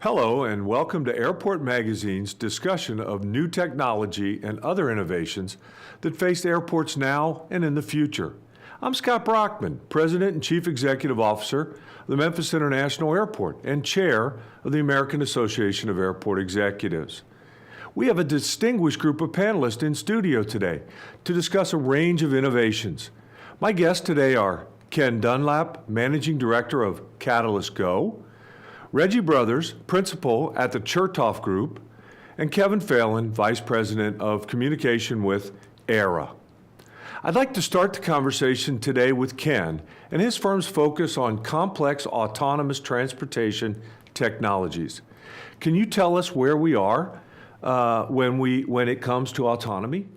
Hello and welcome to Airport Magazine's discussion of new technology and other innovations that face airports now and in the future. I'm Scott Brockman, President and Chief Executive Officer of the Memphis International Airport and Chair of the American Association of Airport Executives. We have a distinguished group of panelists in studio today to discuss a range of innovations. My guests today are Ken Dunlap, Managing Director of Catalyst Go, Reggie Brothers, Principal at the Chertoff Group, and Kevin Phelan, Vice President of Communication with Aira. I'd like to start the conversation today with Ken and his firm's focus on complex autonomous transportation technologies. Can you tell us where we are when it comes to autonomy?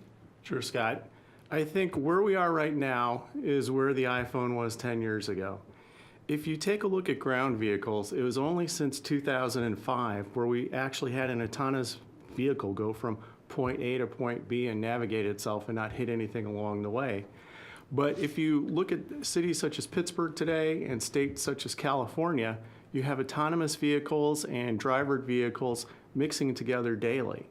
Sure, Scott. I think where we are right now is where the iPhone was 10 years ago. If you take a look at ground vehicles, it was only since 2005 where we actually had an autonomous vehicle go from point A to point B and navigate itself and not hit anything along the way. But if you look at cities such as Pittsburgh today and states such as California, you have autonomous vehicles and drivered vehicles mixing together daily.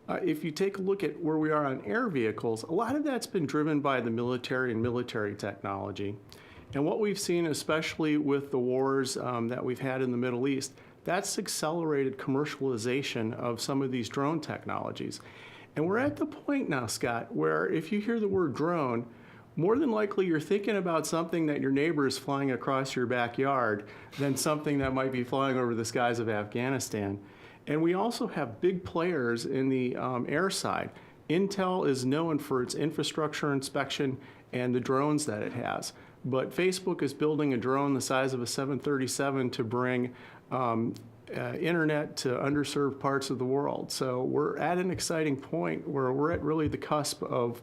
If you take a look at where we are on air vehicles, a lot of that's been driven by the military and military technology. And what we've seen, especially with the wars that we've had in the Middle East, that's accelerated commercialization of some of these drone technologies. And we're at the point now, Scott, where if you hear the word drone, more than likely you're thinking about something that your neighbor is flying across your backyard than something that might be flying over the skies of Afghanistan. And we also have big players in the air side. Intel is known for its infrastructure inspection and the drones that it has. But Facebook is building a drone the size of a 737 to bring internet to underserved parts of the world. So we're at an exciting point where we're at really the cusp of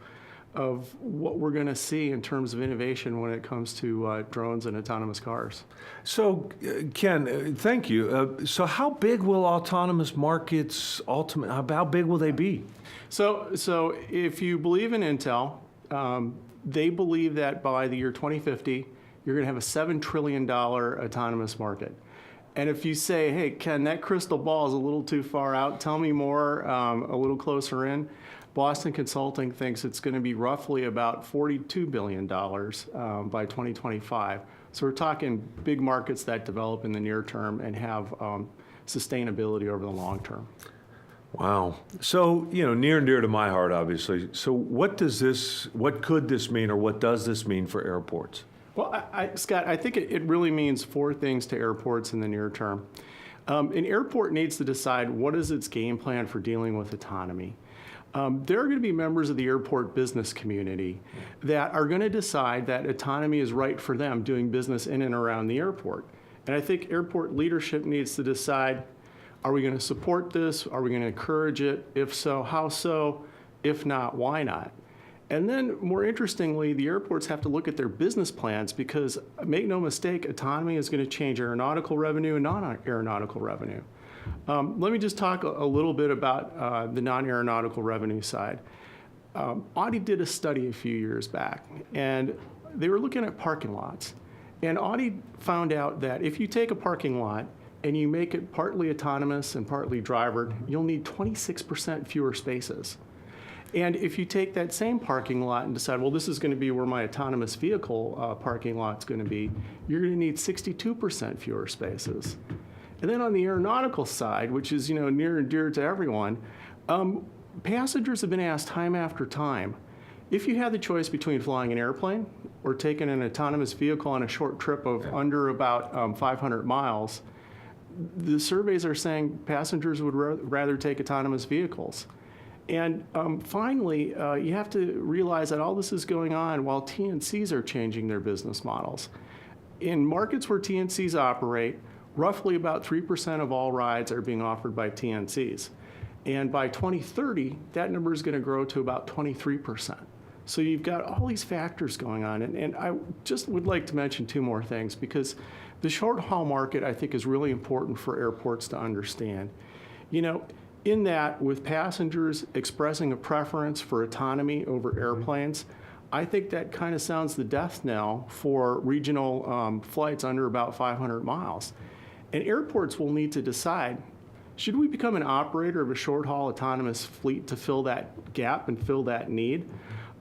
what we're going to see in terms of innovation when it comes to drones and autonomous cars. So, Ken, thank you. So how big will autonomous markets ultimately, how big will they be? So if you believe in Intel, they believe that by the year 2050, you're going to have a $7 trillion autonomous market. And if you say, hey, Ken, that crystal ball is a little too far out, tell me more, a little closer in, Boston Consulting thinks it's going to be roughly about $42 billion by 2025. So we're talking big markets that develop in the near term and have sustainability over the long term. Wow. So, near and dear to my heart, obviously. So what could this mean, or what does this mean for airports? Well, Scott, I think it really means four things to airports in the near term. An airport needs to decide what is its game plan for dealing with autonomy. There are going to be members of the airport business community that are going to decide that autonomy is right for them doing business in and around the airport. And I think airport leadership needs to decide, are we going to support this? Are we going to encourage it? If so, how so? If not, why not? And then, more interestingly, the airports have to look at their business plans because, make no mistake, autonomy is going to change aeronautical revenue and non-aeronautical revenue. Let me just talk a little bit about the non-aeronautical revenue side. Audi did a study a few years back, and they were looking at parking lots. And Audi found out that if you take a parking lot and you make it partly autonomous and partly drivered, you'll need 26% fewer spaces. And if you take that same parking lot and decide, well, this is going to be where my autonomous vehicle parking lot's going to be, you're going to need 62% fewer spaces. And then on the aeronautical side, which is near and dear to everyone, passengers have been asked time after time, if you had the choice between flying an airplane or taking an autonomous vehicle on a short trip of under about 500 miles, the surveys are saying passengers would rather take autonomous vehicles. And finally, you have to realize that all this is going on while TNCs are changing their business models. In markets where TNCs operate, roughly about 3% of all rides are being offered by TNCs. And by 2030, that number is going to grow to about 23%. So you've got all these factors going on. And I just would like to mention two more things, because the short haul market, I think, is really important for airports to understand. In that, with passengers expressing a preference for autonomy over airplanes, I think that kind of sounds the death knell for regional flights under about 500 miles. And airports will need to decide, should we become an operator of a short-haul autonomous fleet to fill that gap and fill that need?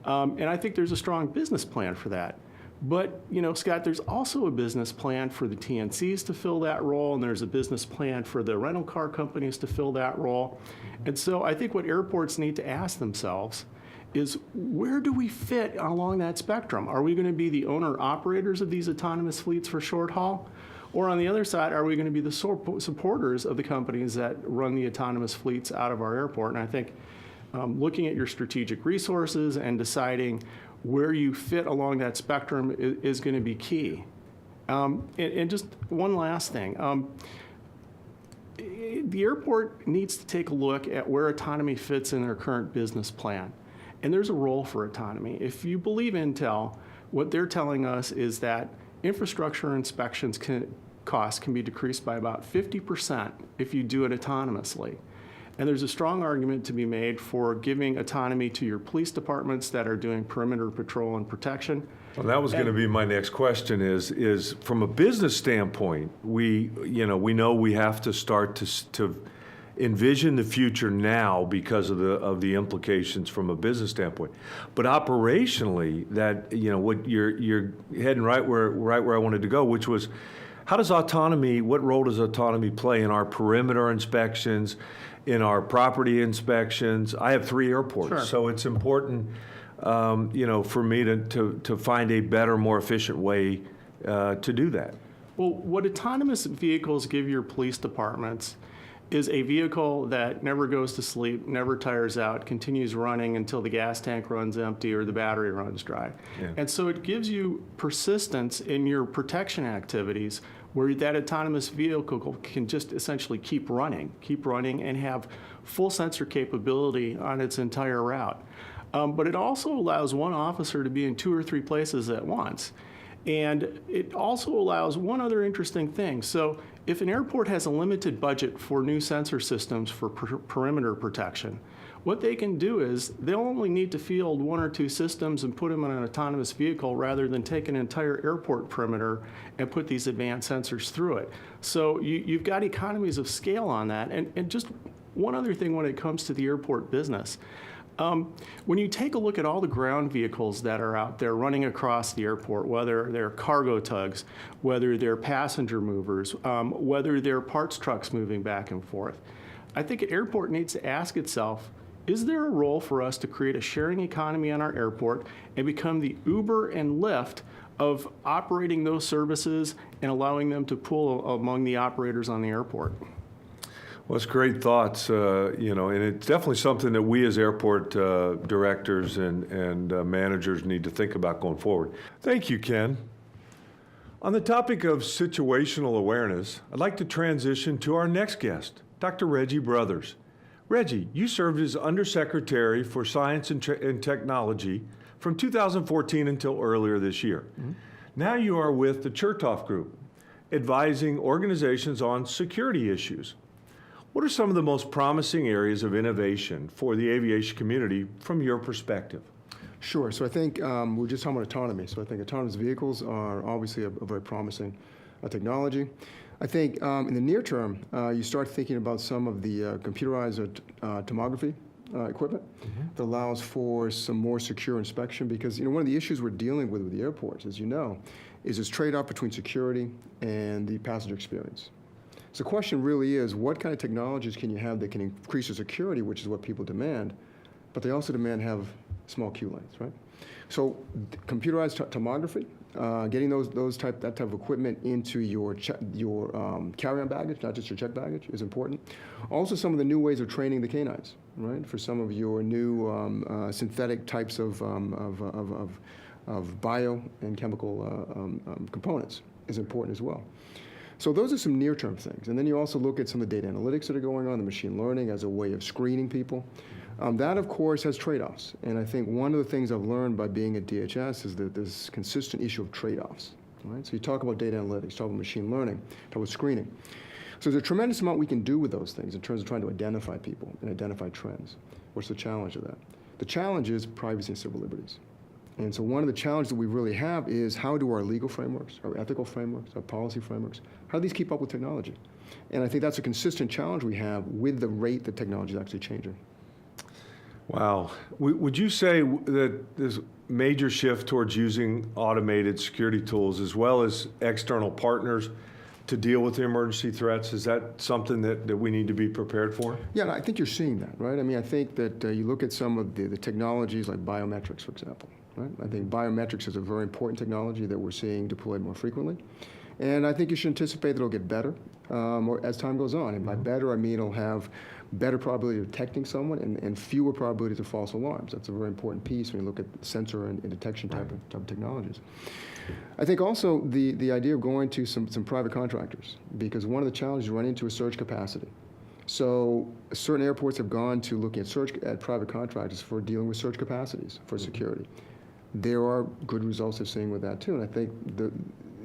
And I think there's a strong business plan for that. But, Scott, there's also a business plan for the TNCs to fill that role, and there's a business plan for the rental car companies to fill that role. And so I think what airports need to ask themselves is, where do we fit along that spectrum? Are we going to be the owner-operators of these autonomous fleets for short haul? Or on the other side, are we going to be the supporters of the companies that run the autonomous fleets out of our airport? And I think looking at your strategic resources and deciding where you fit along that spectrum is going to be key. And just one last thing. The airport needs to take a look at where autonomy fits in their current business plan. And there's a role for autonomy. If you believe Intel, what they're telling us is that infrastructure inspections costs can be decreased by about 50% if you do it autonomously. And there's a strong argument to be made for giving autonomy to your police departments that are doing perimeter patrol and protection. Well, that was going to be my next question is from a business standpoint, we know we have to start to envision the future now because of the implications from a business standpoint. But operationally, that what you're heading right where I wanted to go, which was what role does autonomy play in our perimeter inspections, in our property inspections? I have 3 airports, Sure. So it's important, for me to find a better, more efficient way to do that. Well, what autonomous vehicles give your police departments is a vehicle that never goes to sleep, never tires out, continues running until the gas tank runs empty or the battery runs dry. Yeah. And so it gives you persistence in your protection activities where that autonomous vehicle can just essentially keep running and have full sensor capability on its entire route. But it also allows one officer to be in 2 or 3 places at once. And it also allows one other interesting thing. So if an airport has a limited budget for new sensor systems for perimeter protection, what they can do is they'll only need to field 1 or 2 systems and put them on an autonomous vehicle rather than take an entire airport perimeter and put these advanced sensors through it. So you've got economies of scale on that. And just one other thing when it comes to the airport business. When you take a look at all the ground vehicles that are out there running across the airport, whether they're cargo tugs, whether they're passenger movers, whether they're parts trucks moving back and forth, I think an airport needs to ask itself, is there a role for us to create a sharing economy on our airport and become the Uber and Lyft of operating those services and allowing them to pool among the operators on the airport? Well, it's great thoughts, and it's definitely something that we as airport directors and managers need to think about going forward. Thank you, Ken. On the topic of situational awareness, I'd like to transition to our next guest, Dr. Reggie Brothers. Reggie, you served as Undersecretary for Science and Technology from 2014 until earlier this year. Mm-hmm. Now you are with the Chertoff Group, advising organizations on security issues. What are some of the most promising areas of innovation for the aviation community from your perspective? Sure. So I think we're just talking about autonomy. So I think autonomous vehicles are obviously a very promising technology. I think in the near term, you start thinking about some of the computerized tomography equipment that allows for some more secure inspection, because one of the issues we're dealing with the airports, as you know, is this trade-off between security and the passenger experience. So the question really is, what kind of technologies can you have that can increase the security, which is what people demand, but they also demand have small queue lengths, right? So computerized tomography, getting that type of equipment into your carry-on baggage, not just your checked baggage, is important. Also, some of the new ways of training the canines, right? For some of your new synthetic types of bio and chemical components is important as well. So those are some near-term things. And then you also look at some of the data analytics that are going on, the machine learning as a way of screening people. That, of course, has trade-offs. And I think one of the things I've learned by being at DHS is that there's consistent issue of trade-offs. Right? So you talk about data analytics, talk about machine learning, talk about screening. So there's a tremendous amount we can do with those things in terms of trying to identify people and identify trends. What's the challenge of that? The challenge is privacy and civil liberties. And so one of the challenges that we really have is how do our legal frameworks, our ethical frameworks, our policy frameworks, how do these keep up with technology? And I think that's a consistent challenge we have with the rate that technology is actually changing. Wow. Would you say that this major shift towards using automated security tools as well as external partners to deal with the emergency threats, is that something that we need to be prepared for? Yeah, and I think you're seeing that, right? I mean, I think that you look at some of the technologies like biometrics, for example, right? I think biometrics is a very important technology that we're seeing deployed more frequently. And I think you should anticipate that it'll get better as time goes on. And by better, I mean it'll have better probability of detecting someone and fewer probabilities of false alarms. That's a very important piece when you look at sensor and detection type of technologies. I think also the idea of going to some private contractors, because one of the challenges you run into is surge capacity. So certain airports have gone to looking at private contractors for dealing with surge capacities for security. There are good results they're seeing with that too, and I think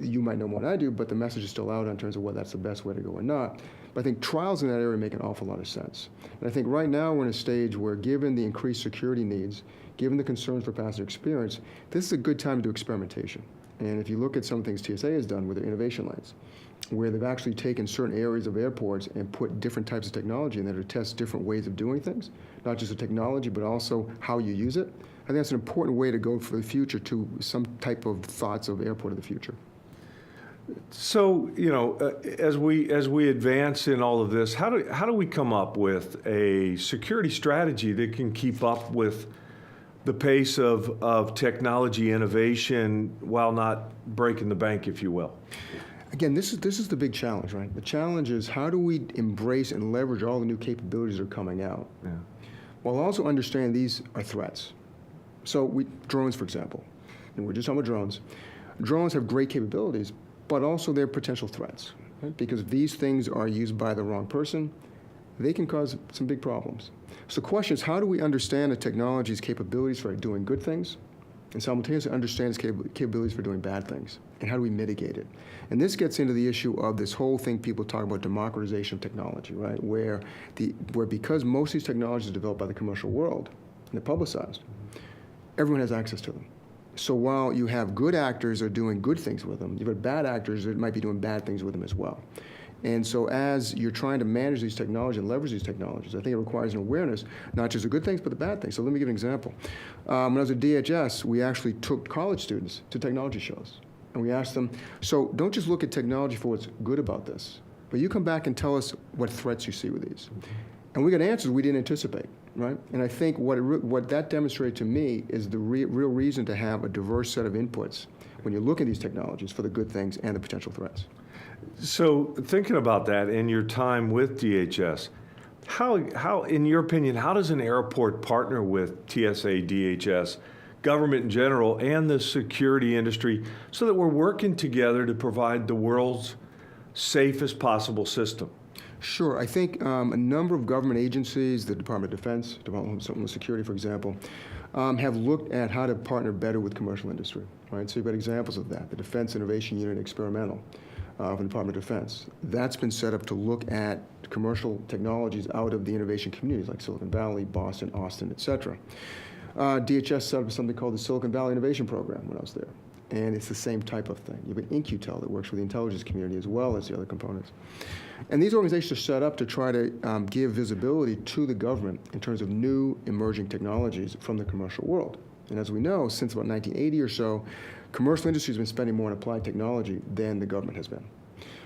you might know more than I do, but the message is still out in terms of whether that's the best way to go or not. But I think trials in that area make an awful lot of sense. And I think right now we're in a stage where, given the increased security needs, given the concerns for passenger experience, this is a good time to do experimentation. And if you look at some things TSA has done with their innovation lanes, where they've actually taken certain areas of airports and put different types of technology in there to test different ways of doing things, not just the technology, but also how you use it. I think that's an important way to go for the future to some type of thoughts of airport of the future. So, as we advance in all of this, how do we come up with a security strategy that can keep up with the pace of technology innovation while not breaking the bank, if you will? Again, this is the big challenge, right? The challenge is how do we embrace and leverage all the new capabilities that are coming out, while also understanding these are threats. So drones, for example, and we're just talking about drones. Drones have great capabilities, but also they're potential threats, right? Because if these things are used by the wrong person, they can cause some big problems. So the question is, how do we understand the technology's capabilities for doing good things and simultaneously understand its capabilities for doing bad things? And how do we mitigate it? And this gets into the issue of this whole thing people talk about, democratization of technology, right? Where because most of these technologies are developed by the commercial world and they're publicized, everyone has access to them. So while you have good actors that are doing good things with them, you've got bad actors that might be doing bad things with them as well. And so as you're trying to manage these technologies and leverage these technologies, I think it requires an awareness, not just the good things, but the bad things. So let me give you an example. When I was at DHS, we actually took college students to technology shows. And we asked them, so don't just look at technology for what's good about this, but you come back and tell us what threats you see with these. And we got answers we didn't anticipate, right? And I think what that demonstrated to me is the real reason to have a diverse set of inputs when you look at these technologies for the good things and the potential threats. So thinking about that in your time with DHS, how, in your opinion, how does an airport partner with TSA, DHS, government in general, and the security industry so that we're working together to provide the world's safest possible system? Sure. I think a number of government agencies, the Department of Defense, Department of Homeland Security, for example, have looked at how to partner better with commercial industry, right? So you've got examples of that. The Defense Innovation Unit Experimental from the Department of Defense. That's been set up to look at commercial technologies out of the innovation communities like Silicon Valley, Boston, Austin, et cetera. DHS set up something called the Silicon Valley Innovation Program when I was there. And it's the same type of thing. You have an InQtel that works with the intelligence community as well as the other components. And these organizations are set up to try to give visibility to the government in terms of new emerging technologies from the commercial world. And as we know, since about 1980 or so, commercial industry has been spending more on applied technology than the government has been.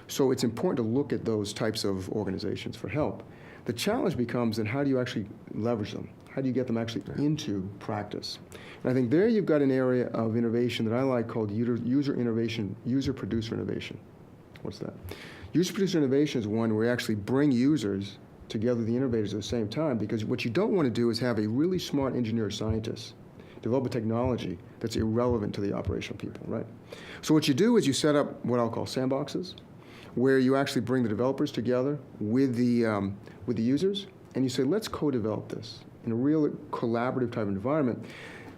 So it's important to look at those types of organizations for help. The challenge becomes then how do you actually leverage them? How do you get them actually into practice? And I think there you've got an area of innovation that I like called user-producer innovation. What's that? User-producer innovation is one where you actually bring users together with the innovators at the same time, because what you don't want to do is have a really smart engineer or scientist develop a technology that's irrelevant to the operational people, right? So what you do is you set up what I'll call sandboxes, where you actually bring the developers together with the users, and you say, let's co-develop this in a real collaborative type of environment.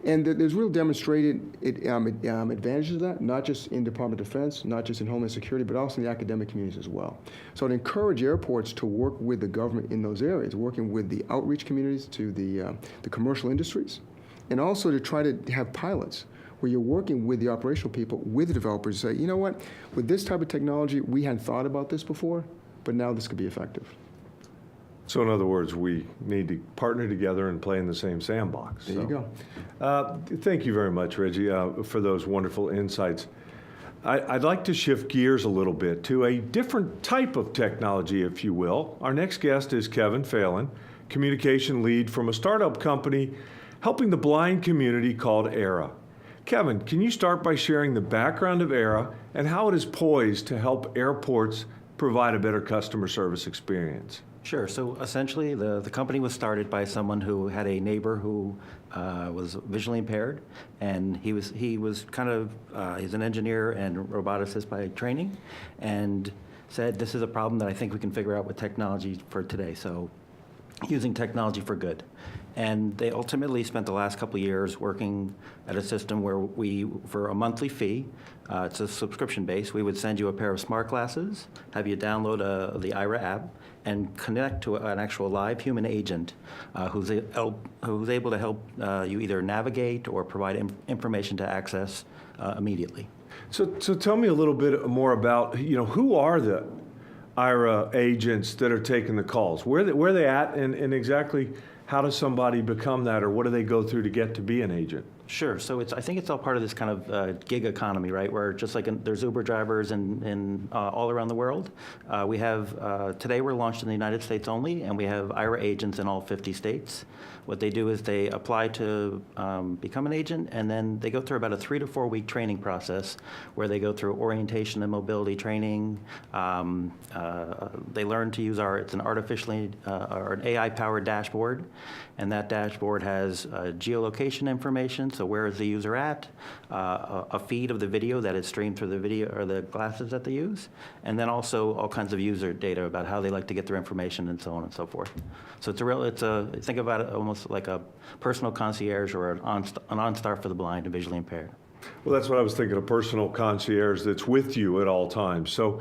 And there's real demonstrated advantages of that, not just in Department of Defense, not just in Homeland Security, but also in the academic communities as well. So I'd encourage airports to work with the government in those areas, working with the outreach communities to the commercial industries, and also to try to have pilots where you're working with the operational people, with the developers, to say, you know what, with this type of technology, we hadn't thought about this before, but now this could be effective. So in other words, we need to partner together and play in the same sandbox. There you go. Thank you very much, Reggie, for those wonderful insights. I'd like to shift gears a little bit to a different type of technology, if you will. Our next guest is Kevin Phelan, communication lead from a startup company helping the blind community called Aira. Kevin, can you start by sharing the background of Aira and how it is poised to help airports provide a better customer service experience? Sure. So essentially, the company was started by someone who had a neighbor who was visually impaired, and he's an engineer and roboticist by training, and said, this is a problem that I think we can figure out with technology for today. So using technology for good. And they ultimately spent the last couple of years working at a system where we, for a monthly fee, it's a subscription base, we would send you a pair of smart glasses, have you download the Aira app, and connect to an actual live human agent who's able to help you either navigate or provide information to access immediately. So tell me a little bit more about, who are the Aira agents that are taking the calls? Where are they at, and exactly how does somebody become that, or what do they go through to get to be an agent? Sure. So I think it's all part of this kind of gig economy, right? Where just like there's Uber drivers in all around the world, we have today we're launched in the United States only, and we have Aira agents in all 50 states. What they do is they apply to become an agent, and then they go through about a 3 to 4 week training process where they go through orientation and mobility training. They learn to use it's an artificially or an AI-powered dashboard, and that dashboard has geolocation information. So where is the user at? A feed of the video that is streamed through the video or the glasses that they use, and then also all kinds of user data about how they like to get their information and so on and so forth. So think about it almost like a personal concierge or an OnStar for the blind and visually impaired. Well, that's what I was thinking, a personal concierge that's with you at all times. So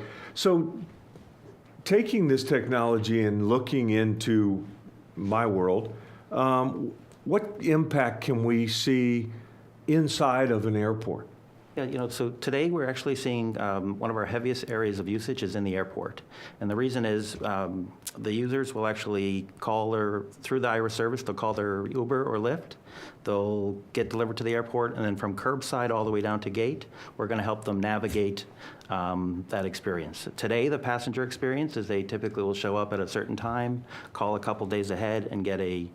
taking this technology and looking into my world, what impact can we see inside of an airport? Yeah, so today we're actually seeing one of our heaviest areas of usage is in the airport. And the reason is the users will actually through the Aira service, they'll call their Uber or Lyft. They'll get delivered to the airport, and then from curbside all the way down to gate, we're going to help them navigate that experience. Today, the passenger experience is they typically will show up at a certain time, call a couple days ahead, and get a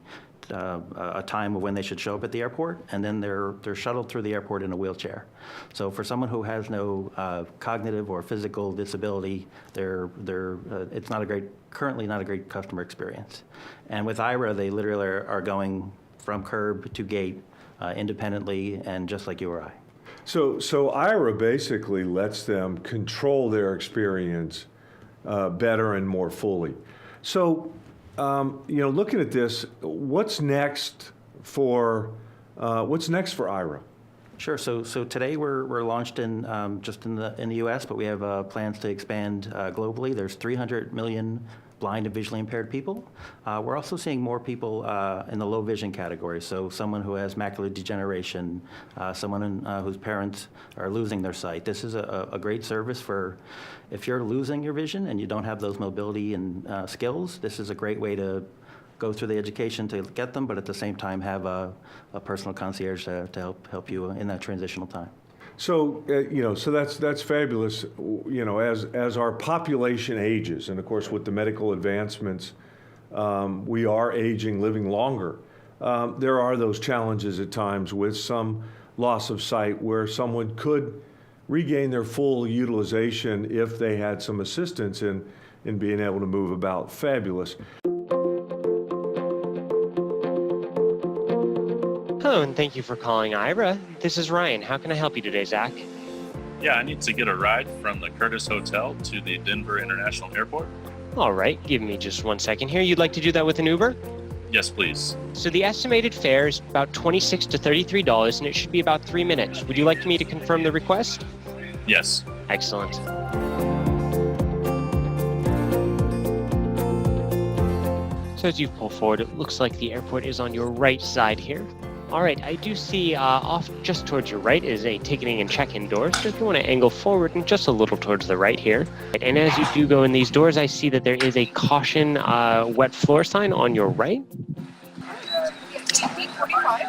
time of when they should show up at the airport, and then they're shuttled through the airport in a wheelchair. So for someone who has no cognitive or physical disability, it's currently not a great customer experience. And with Aira, they literally are going from curb to gate independently and just like you or I. So Aira basically lets them control their experience better and more fully. So looking at this, what's next for Aira? Sure. So today we're launched in just in the U.S., but we have plans to expand globally. There's 300 million blind and visually impaired people. We're also seeing more people in the low vision category. So someone who has macular degeneration, someone whose parents are losing their sight. This is a great service for if you're losing your vision and you don't have those mobility and skills. This is a great way to go through the education to get them, but at the same time have a personal concierge to help you in that transitional time. So so that's fabulous. As our population ages, and of course with the medical advancements, we are aging, living longer. There are those challenges at times with some loss of sight where someone could regain their full utilization if they had some assistance in being able to move about. Fabulous. Hello, and thank you for calling Aira. This is Ryan. How can I help you today, Zach? Yeah, I need to get a ride from the Curtis Hotel to the Denver International Airport. All right, give me just 1 second here. You'd like to do that with an Uber? Yes, please. So the estimated fare is about $26 to $33, and it should be about 3 minutes. Would you like me to confirm the request? Yes. Excellent. So as you pull forward, it looks like the airport is on your right side here. All right, I do see off just towards your right is a ticketing and check-in door. So if you want to angle forward and just a little towards the right here. And as you do go in these doors, I see that there is a caution wet floor sign on your right.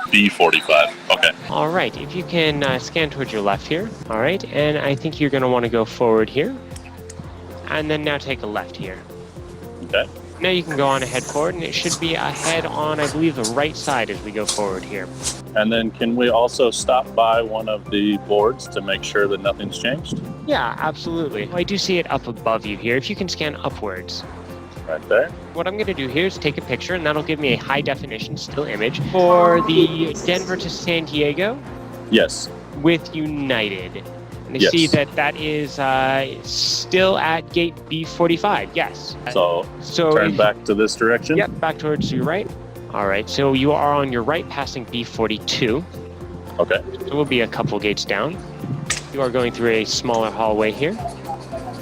B45. Okay. All right, if you can scan towards your left here. All right, and I think you're going to want to go forward here. And then now take a left here. Okay. Now you can go on ahead forward, and it should be ahead on, I believe, the right side as we go forward here. And then can we also stop by one of the boards to make sure that nothing's changed? Yeah, absolutely. I do see it up above you here. If you can scan upwards. Right there. What I'm going to do here is take a picture, and that'll give me a high definition still image for the Denver to San Diego Yes. with United. And I Yes. see that that is still at gate B45. Yes. So turn back to this direction. Yep, back towards your right. All right, so you are on your right passing B42. Okay. So we'll be a couple gates down. You are going through a smaller hallway here.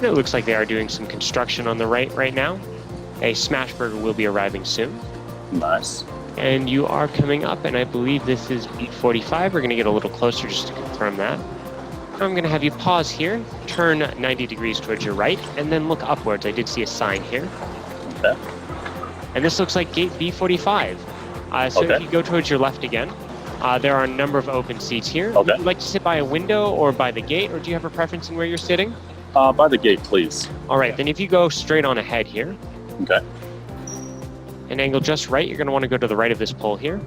It looks like they are doing some construction on the right now. A smash burger will be arriving soon. Nice. And you are coming up, and I believe this is B45. We're going to get a little closer just to confirm that. I'm going to have you pause here, turn 90 degrees towards your right, and then look upwards. I did see a sign here. Okay. And this looks like gate B45. So Okay. if you go towards your left again, there are a number of open seats here. Okay. Would you like to sit by a window or by the gate, or do you have a preference in where you're sitting? By the gate, please. All right, then if you go straight on ahead here, Okay. and angle just right, you're going to want to go to the right of this pole here.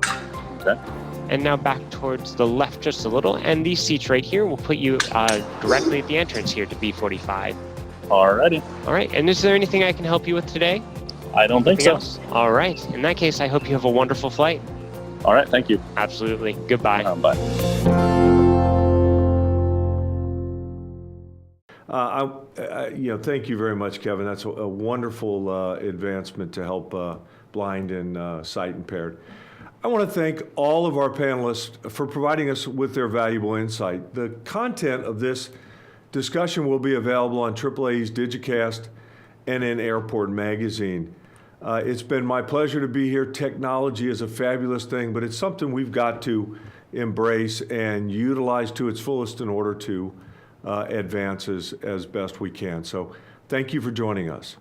Okay. And now back towards the left just a little, and these seats right here will put you directly at the entrance here to B45. Alrighty. All right, and is there anything I can help you with today? I don't think so. Anything else? All right, in that case, I hope you have a wonderful flight. All right. Thank you. Absolutely. Goodbye. Bye. Thank you very much, Kevin. That's a wonderful advancement to help blind and sight impaired. I want to thank all of our panelists for providing us with their valuable insight. The content of this discussion will be available on AAA's Digicast and in Airport Magazine. It's been my pleasure to be here. Technology is a fabulous thing, but it's something we've got to embrace and utilize to its fullest in order to advance as best we can. So thank you for joining us.